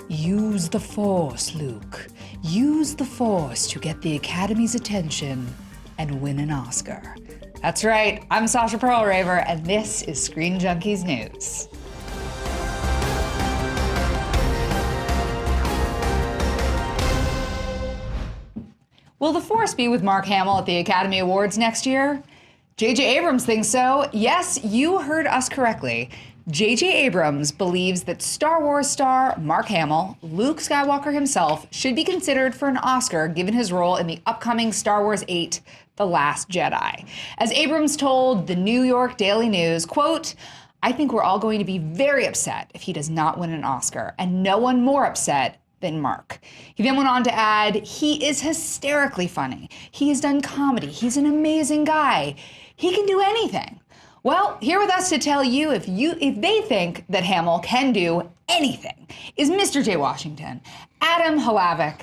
Use the Force, Luke. Use the Force to get the Academy's attention and win an Oscar. That's right, I'm Sasha Perlraver, and this is Screen Junkies News. Will the Force be with Mark Hamill at the Academy Awards next year? JJ Abrams thinks so. Yes, you heard us correctly. JJ Abrams believes that Star Wars star Mark Hamill, Luke Skywalker himself, should be considered for an Oscar given his role in the upcoming Star Wars 8, The Last Jedi. As Abrams told the New York Daily News, quote, "I think we're all going to be very upset if he does not win an Oscar, and no one more upset than Mark." He then went on to add, "He is hysterically funny. He has done comedy. He's an amazing guy. He can do anything." Well, here with us to tell you if they think that Hamill can do anything is Mr. J. Washington, Adam Halavic,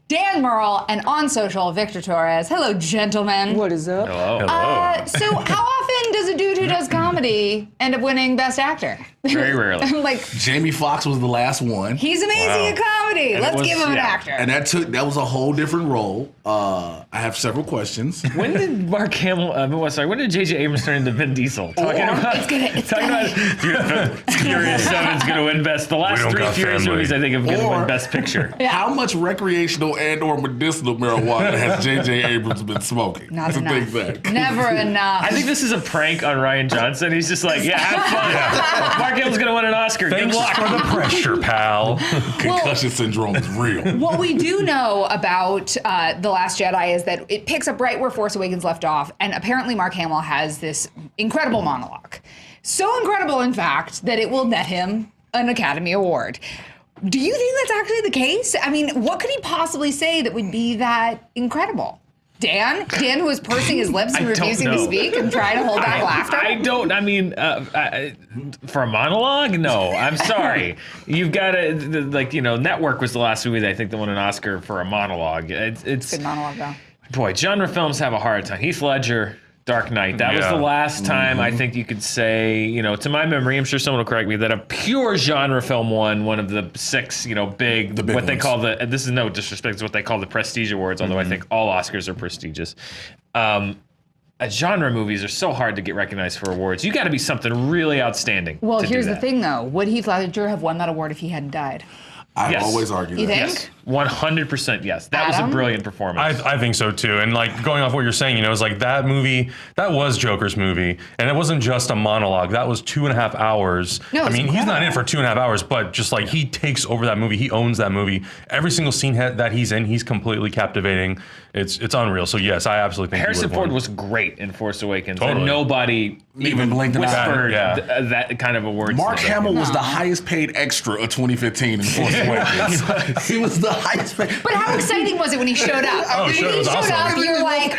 Dan Merle, and on social, Victor Torres. Hello, gentlemen. What is up? Hello. So how often does a dude who does comedy end up winning Best Actor? Very rarely. Like, Jamie Foxx was the last one. he's amazing at comedy. And Let's give him an actor. And that was a whole different role. I have several questions. When did Mark Hamill, when did JJ Abrams turn into Vin Diesel? Talking about Furious 7's going to win Best. The last three Furious movies, I think, are going to win Best Picture. Yeah. How much recreational and or medicinal marijuana has JJ Abrams been smoking? Not to enough. think that. Never enough. I think this is a prank on Ryan Johnson. He's just like, yeah, have fun. Mark Hamill's going to win an Oscar. Thanks Good luck. for the pressure, pal. Concussion syndrome is real. What we do know about The Last Jedi is that it picks up right where Force Awakens left off, and apparently Mark Hamill has this incredible monologue. So incredible, in fact, that it will net him an Academy Award. Do you think that's actually the case? I mean, what could he possibly say that would be that incredible? Dan, who is pursing his lips and I don't refusing to know. speak and trying to hold back laughter? For a monologue? No, I'm sorry. You've got to, Network was the last movie that I think that won an Oscar for a monologue. It's Good monologue, though. Boy, genre films have a hard time. Heath Ledger, Dark Knight. That was the last time I think you could say, to my memory, I'm sure someone will correct me, that a pure genre film won one of the six, big what ones. they call this is no disrespect, it's what they call the Prestige Awards, although I think all Oscars are prestigious. Genre movies are so hard to get recognized for awards. You got to be something really outstanding. Well, to here's do the that. thing, though. Would Heath Ledger have won that award if he hadn't died? I've always argued You that. think? Yes, 100% yes. That was Adam? a brilliant performance. I think so too. And like going off what you're saying, it's like that movie, that was Joker's movie. And it wasn't just a monologue. That was 2.5 hours. No, I mean, it's he's not in incredible. for 2.5 hours, but just like he takes over that movie. He owns that movie. Every single scene that he's in, he's completely captivating. It's unreal. So yes, I absolutely think Harrison he Ford would've won. was great in Force Awakens. Totally. And nobody Even blinked an eye. whispered Yeah. that kind of awards. Mark thing. Hamill was the highest paid extra of 2015 in Force Awakens. He was the highest paid. But how exciting was it when he showed up? Oh, sure, when it was he showed awesome. up, you're like,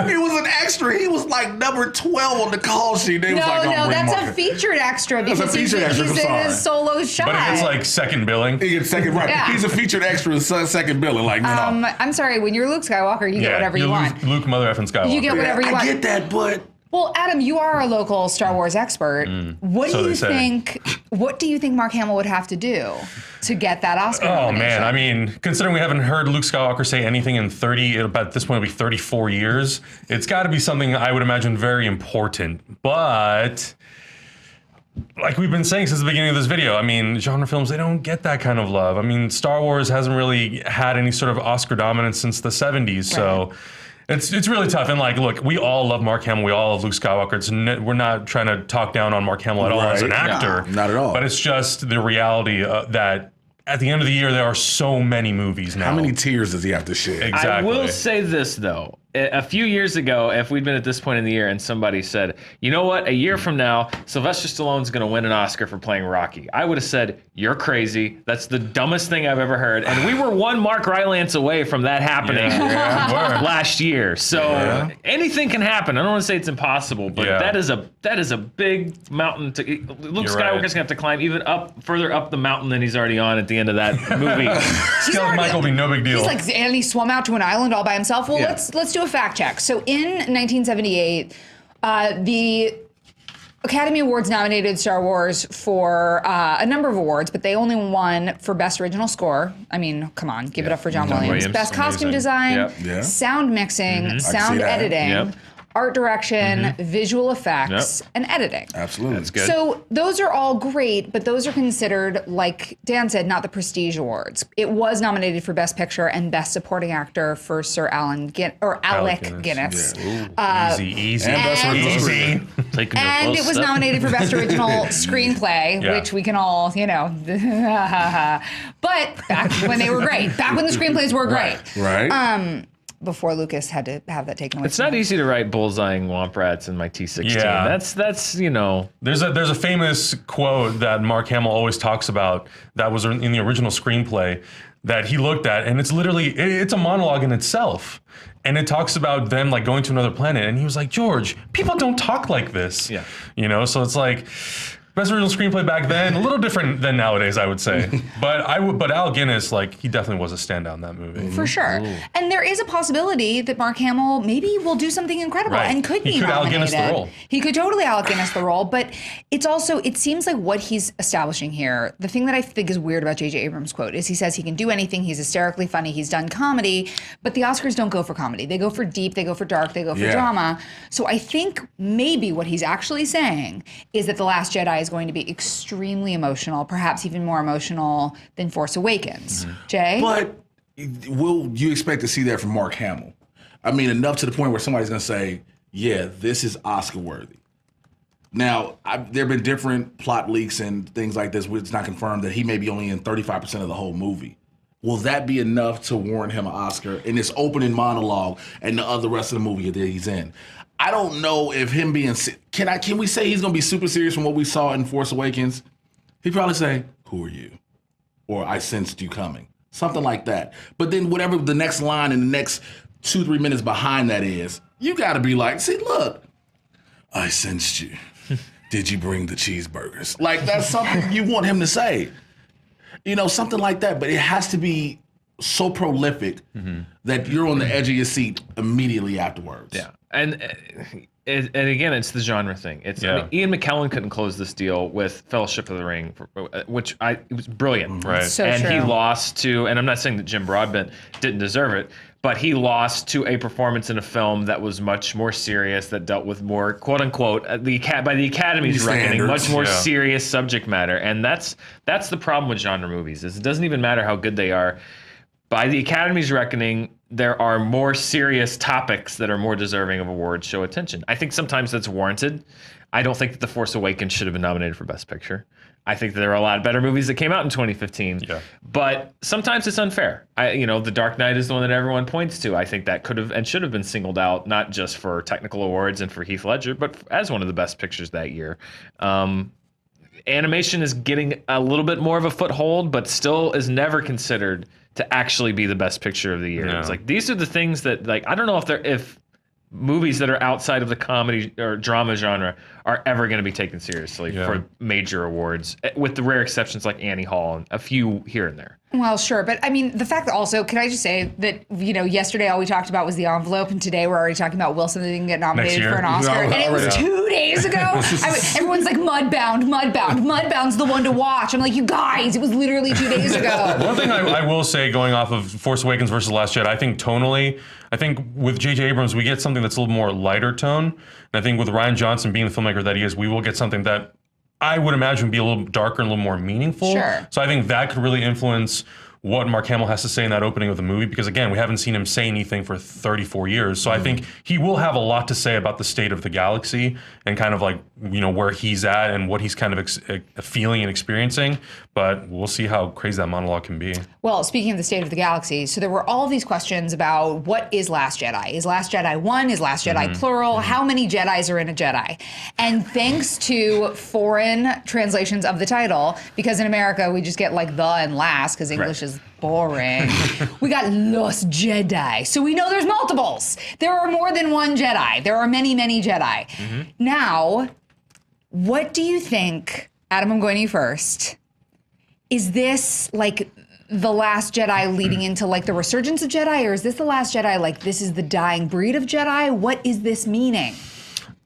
He was an extra. He was like number 12 on the call sheet. They was like, no, bring that's Mark. a featured extra That's a because he's featured extra, in I'm his solo shot. But if it's like second billing. He gets second, right? Yeah. He's a featured extra in second billing. Like, I'm sorry, when you're Luke Skywalker, you get whatever you you're want. Luke Mother effing Skywalker. You get whatever you I want. get that, but Well, Adam, you are a local Star Wars expert. What So do they you say. think? What do you think Mark Hamill would have to do to get that Oscar? Oh nomination? man, I mean, considering we haven't heard Luke Skywalker say anything in about this point it'll be 34 years, it's got to be something I would imagine very important. But like we've been saying since the beginning of this video, I mean, genre films, they don't get that kind of love. I mean, Star Wars hasn't really had any sort of Oscar dominance since the 70s, so it's really tough. And like, look, we all love Mark Hamill. We all love Luke Skywalker. We're not trying to talk down on Mark Hamill at all as an Right. actor. No, not at all. But it's just the reality that at the end of the year, there are so many movies now. how many tears does he have to shed? Exactly. I will say this, though. A few years ago, if we'd been at this point in the year and somebody said, you know what, a year from now, Sylvester Stallone's going to win an Oscar for playing Rocky, I would have said, you're crazy. That's the dumbest thing I've ever heard. And we were one Mark Rylance away from that happening last year. So anything can happen. I don't want to say it's impossible, but that is a big mountain. Luke Skywalker's going to have to climb even further up the mountain than he's already on at the end of that movie. Skeleton Michael will be no big deal. He's like, and he swum out to an island all by himself. Well, let's do a fact check. So in 1978, the Academy Awards nominated Star Wars for a number of awards, but they only won for Best Original Score. I mean, come on, give it up for John Williams. Best Costume Amazing. Design, Yep. Yeah. Sound Mixing, Sound that. Editing, Yep. Art Direction, Visual Effects, and Editing. Absolutely. That's good. So those are all great, but those are considered, like Dan said, not the prestige awards. It was nominated for Best Picture and Best Supporting Actor for Sir Alec Guinness. Easy. And Best Original Easy. Taking a And close it was step. nominated for Best Original Screenplay, Yeah. which we can all, but back when they were great, back when the screenplays were great, Right. before Lucas had to have that taken away. It's not easy to write bullseyeing womp rats in my T16. Yeah. That's There's a famous quote that Mark Hamill always talks about that was in the original screenplay that he looked at, and it's literally it's a monologue in itself, and it talks about them like going to another planet, and he was like, George, people don't talk like this. Yeah. So it's like. Best original screenplay back then, a little different than nowadays, I would say. But Al Guinness, like, he definitely was a standout in that movie. For sure. And there is a possibility that Mark Hamill maybe will do something incredible Right. and could He be could Al nominated. Guinness the role. He could totally Al Guinness the role, but it's also, it seems like what he's establishing here, the thing that I think is weird about JJ Abrams' quote is he says he can do anything, he's hysterically funny, he's done comedy, but the Oscars don't go for comedy. They go for deep, they go for dark, they go for drama. So I think maybe what he's actually saying is that The Last Jedi is going to be extremely emotional, perhaps even more emotional than Force Awakens. Jay? But will you expect to see that from Mark Hamill? I mean, enough to the point where somebody's going to say, yeah, this is Oscar worthy. Now, there have been different plot leaks and things like this where it's not confirmed that he may be only in 35% of the whole movie. Will that be enough to warrant him an Oscar in this opening monologue and the other rest of the movie that he's in? I don't know if him being can we say he's gonna be super serious from what we saw in Force Awakens? He'd probably say, "Who are you?" or "I sensed you coming," something like that. But then whatever the next line in the next 2-3 minutes behind that is, you got to be like, "See, look, I sensed you. Did you bring the cheeseburgers?" Like that's something you want him to say, something like that. But it has to be so prolific that you're on the edge of your seat immediately afterwards. Yeah, and again, it's the genre thing. I mean, Ian McKellen couldn't close this deal with Fellowship of the Ring, which it was brilliant. Right. So and true. he lost to, and I'm not saying that Jim Broadbent didn't deserve it, but he lost to a performance in a film that was much more serious, that dealt with more, quote unquote, by the Academy's reckoning, much more serious subject matter. And that's the problem with genre movies, is it doesn't even matter how good they are. By the Academy's reckoning, there are more serious topics that are more deserving of awards show attention. I think sometimes that's warranted. I don't think that The Force Awakens should have been nominated for Best Picture. I think that there are a lot better movies that came out in 2015. Yeah. But sometimes it's unfair. The Dark Knight is the one that everyone points to. I think that could have and should have been singled out, not just for technical awards and for Heath Ledger, but as one of the best pictures that year. Animation is getting a little bit more of a foothold, but still is never considered to actually be the best picture of the year. No. It's like these are the things that, like, I don't know if movies that are outside of the comedy or drama genre are ever going to be taken seriously for major awards, with the rare exceptions like Annie Hall and a few here and there. Well, sure. But I mean, the fact that also, can I just say that, yesterday all we talked about was the envelope, and today we're already talking about will something get nominated for an Oscar. No, and it was 2 days ago. Everyone's like, Mudbound's the one to watch. I'm like, you guys, it was literally 2 days ago. One thing I will say, going off of Force Awakens versus Last Jedi, I think tonally, with JJ Abrams, we get something that's a little more lighter tone. And I think with Rian Johnson being the filmmaker that he is, we will get something that I would imagine be a little darker and a little more meaningful. Sure. So I think that could really influence what Mark Hamill has to say in that opening of the movie, because again, we haven't seen him say anything for 34 years. So I think he will have a lot to say about the state of the galaxy and kind of like, where he's at and what he's kind of feeling and experiencing. But we'll see how crazy that monologue can be. Well, speaking of the state of the galaxy, so there were all these questions about what is Last Jedi? Is Last Jedi one? Is Last Jedi plural? How many Jedis are in a Jedi? And thanks to foreign translations of the title, because in America we just get like the and last because English is boring. We got Los Jedi. So we know there's multiples. There are more than one Jedi. There are many, many Jedi. Now, what do you think, Adam, I'm going to you first. Is this like the Last Jedi leading into like the resurgence of Jedi, or is this the Last Jedi like this is the dying breed of Jedi? What is this meaning?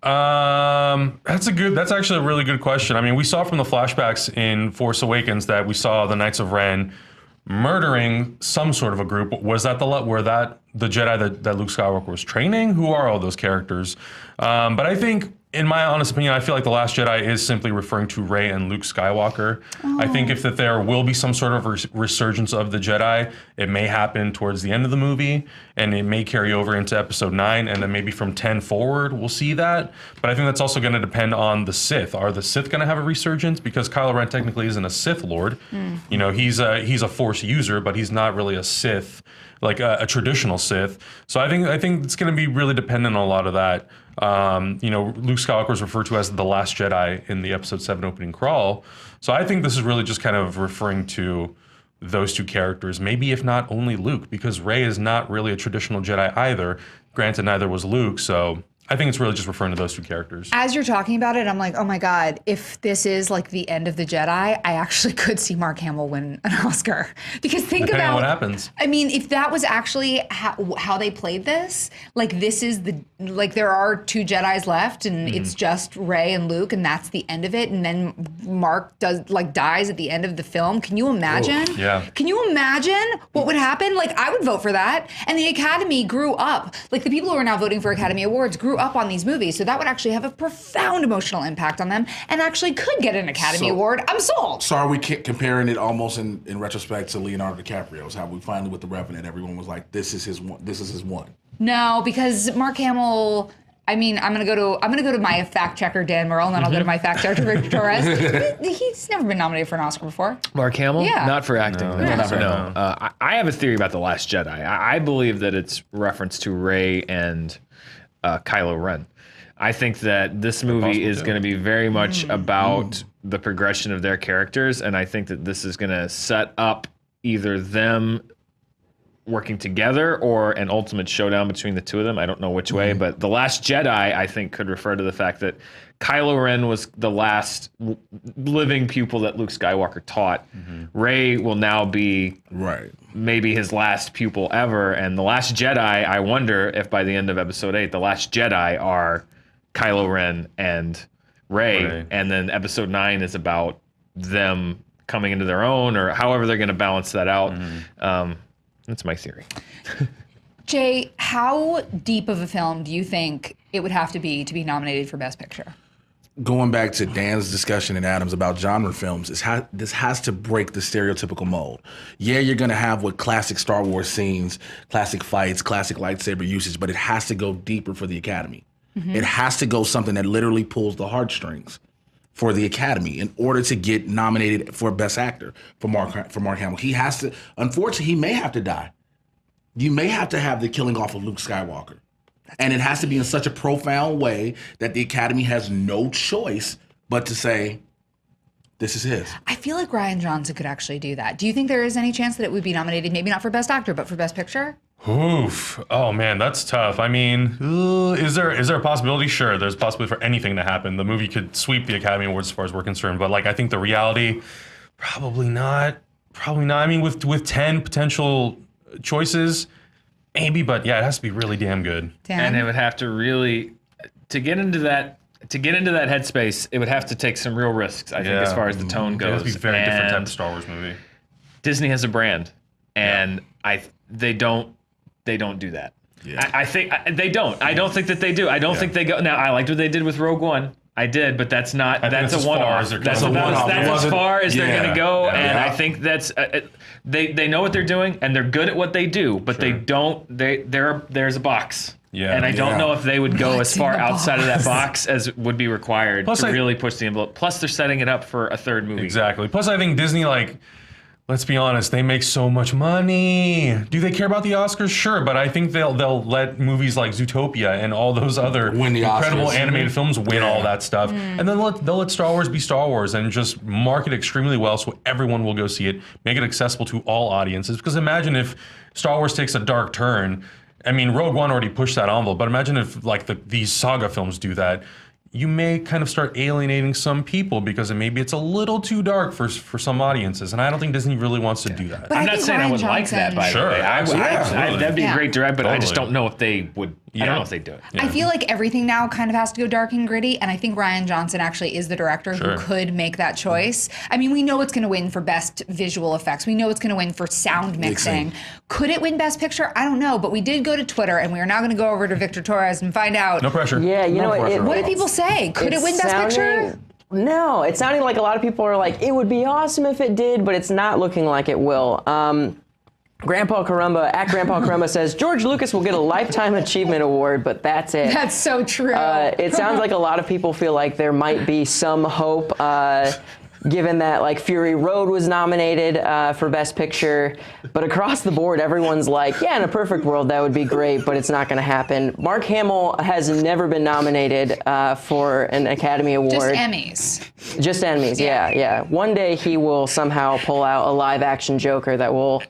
That's actually a really good question. I mean, we saw from the flashbacks in Force Awakens that we saw the Knights of Ren murdering some sort of a group. Was that the Jedi that Luke Skywalker was training? Who are all those characters? But I think, in my honest opinion, I feel like The Last Jedi is simply referring to Rey and Luke Skywalker. I think if that there will be some sort of resurgence of the Jedi, it may happen towards the end of the movie, and it may carry over into Episode 9, and then maybe from 10 forward, we'll see that. But I think that's also going to depend on the Sith. Are the Sith going to have a resurgence? Because Kylo Ren technically isn't a Sith Lord. You know, he's a Force user, but he's not really a Sith, like a traditional Sith. So I think it's going to be really dependent on a lot of that. You know, Luke Skywalker is referred to as the Last Jedi in the Episode 7 opening crawl. So I think this is really just kind of referring to those two characters, maybe if not only Luke, because Rey is not really a traditional Jedi either. Granted, neither was Luke, so I think it's really just referring to those two characters. As you're talking about it, I'm like, oh my God, if this is like the end of the Jedi, I actually could see Mark Hamill win an Oscar. Because think Depending about on what happens. I mean, if that was actually how they played this, like this is there are two Jedis left and it's just Rey and Luke and that's the end of it. And then Mark dies at the end of the film. Can you imagine? Ooh, yeah. Can you imagine what would happen? Like I would vote for that. And the Academy grew up. Like the people who are now voting for Academy Awards grew up on these movies, so that would actually have a profound emotional impact on them and actually could get an Academy Award. I'm sold. So are we comparing it almost in retrospect to Leonardo DiCaprio's? How we finally with The Revenant, everyone was like, this is his one. This is his one. No, because Mark Hamill. I mean, I'm gonna go to my fact checker Dan Merle, and then I'll go to my fact checker Victor Torres. He's never been nominated for an Oscar before. Mark Hamill? Yeah. Not for acting. No. I have a theory about The Last Jedi. I believe that it's reference to Rey and Kylo Ren. I think that this movie is going to be very much about the progression of their characters, and I think that this is going to set up either them working together or an ultimate showdown between the two of them. I don't know which way, but The Last Jedi, I think, could refer to the fact that Kylo Ren was the last living pupil that Luke Skywalker taught. Rey will now be maybe his last pupil ever, and The Last Jedi, I wonder if by the end of Episode 8, The Last Jedi are Kylo Ren and Rey, and then Episode 9 is about them coming into their own, or however they're going to balance that out. That's my theory. Jay, how deep of a film do you think it would have to be nominated for Best Picture? Going back to Dan's discussion and Adams about genre films, this has to break the stereotypical mold. Yeah, you're going to have what classic Star Wars scenes, classic fights, classic lightsaber usage, but it has to go deeper for the Academy. It has to go something that literally pulls the heartstrings for the Academy in order to get nominated for Best Actor for Mark Hamill. He has to, unfortunately, he may have to die. You may have to have the killing off of Luke Skywalker. And it has to be in such a profound way that the Academy has no choice but to say, this is his. I feel like Rian Johnson could actually do that. Do you think there is any chance that it would be nominated, maybe not for Best Actor, but for Best Picture? Oof. Oh man, that's tough. I mean, is there a possibility? Sure, there's a possibility for anything to happen. The movie could sweep the Academy Awards as far as we're concerned, but like I think the reality, probably not. Probably not. I mean, with 10 potential choices, maybe, but yeah, it has to be really damn good. And it would have to really to get into that headspace, it would have to take some real risks, I think, as far as the tone goes. It has to be very different type of Star Wars movie. Disney has a brand, and they don't do that. Yeah. I think they don't. I don't think that they do. I don't think they go. Now, I liked what they did with Rogue One. I did, but that's not. That's a one-off. That's as far as they're going to go, and I think that's. They know what they're doing, and they're good at what they do, but they don't. There's a box. Yeah. And I don't know if they would go as far outside of that box as would be required to really push the envelope. Plus, they're setting it up for a third movie. Exactly. Plus, I think Disney, like, let's be honest, they make so much money. Do they care about the Oscars? Sure, but I think they'll let movies like Zootopia and all those other incredible animated films win all that stuff. And then they'll let Star Wars be Star Wars and just market extremely well so everyone will go see it, make it accessible to all audiences. Because imagine if Star Wars takes a dark turn. I mean, Rogue One already pushed that envelope, but imagine if like these saga films do that. you may kind of start alienating some people because maybe it's a little too dark for some audiences, and I don't think Disney really wants to do that. But I'm I not think saying I Rian would like that, by the Sure, way. absolutely. That'd be a Yeah. great direct, but I just Totally. don't know if they would. I Yeah. don't know if they do it. I feel like everything now kind of has to go dark and gritty, and I think Rian Johnson actually is the director Sure. who could make that choice. I mean, we know it's going to win for best visual effects. We know it's going to win for sound mixing. Could it win best picture? I don't know, but we did go to Twitter, and we are now going to go over to Victor Torres and find out No pressure. Yeah, you know pressure. what did people say. Could it win best picture? No, it's sounding like a lot of people are like, it would be awesome if it did, but it's not looking like it will. Grandpa Carumba says, George Lucas will get a Lifetime Achievement Award, but that's it. That's so true. It sounds like a lot of people feel like there might be some hope, given that like Fury Road was nominated for Best Picture, but across the board, everyone's like, yeah, in a perfect world, that would be great, but it's not going to happen. Mark Hamill has never been nominated for an Academy Award. Just Emmys. Just Emmys, yeah. One day he will somehow pull out a live-action Joker that will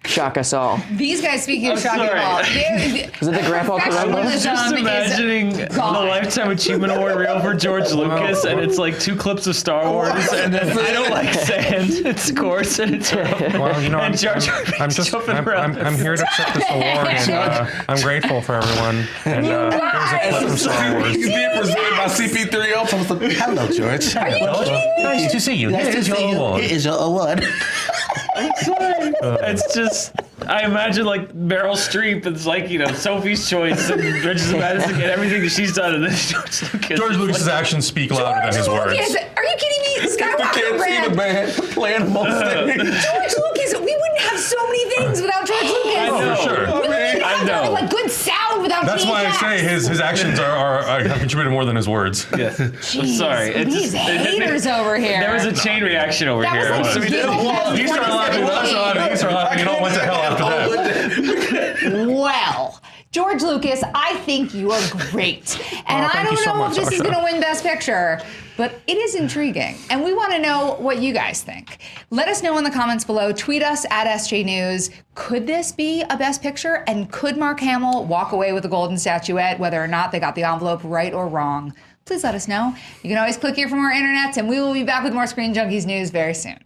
shock us all. These guys, speaking of I'm shocking sorry. all, Was it the Grandpa Carumba? Just imagining the Lifetime Achievement Award reel for George Lucas, and it's like 2 clips of Star Wars, and then I don't like sand. It's coarse and it's rough. Well, you know, And Jar Jar Binks jumping around. I'm here to accept this award, and I'm grateful for everyone. And here's a clip from Star Wars. He's being presented by CP3O. So I'm like, hello, George. Nice to see you. Here is your award. Here is your award. It's just, I imagine like Meryl Streep. It's like, you know, Sophie's Choice and Bridges of Madison and everything that she's done, and then George Lucas. George Lucas's actions speak louder than his words. Lucas, are you kidding me? You Skywalker can't see the brand. man playing him on stage. George Lucas, we wouldn't have so many things without George Lucas. I know. For sure. We wouldn't I have know. like good sound without That's why I VFX. say his actions have contributed more than his words. Yeah. I'm Jeez, sorry. It's these just, haters over here. There was a chain reaction over That here. was like So we did- You start laughing, that's not. You start laughing. You don't went to hell after that. Well, George Lucas, I think you are great. And I thank don't you so know much, if this is Sasha. going to win Best Picture, but it is intriguing. And we want to know what you guys think. Let us know in the comments below. Tweet us at SJ News. Could this be a Best Picture? And could Mark Hamill walk away with a golden statuette, whether or not they got the envelope right or wrong? Please let us know. You can always click here for more internets, and we will be back with more Screen Junkies news very soon.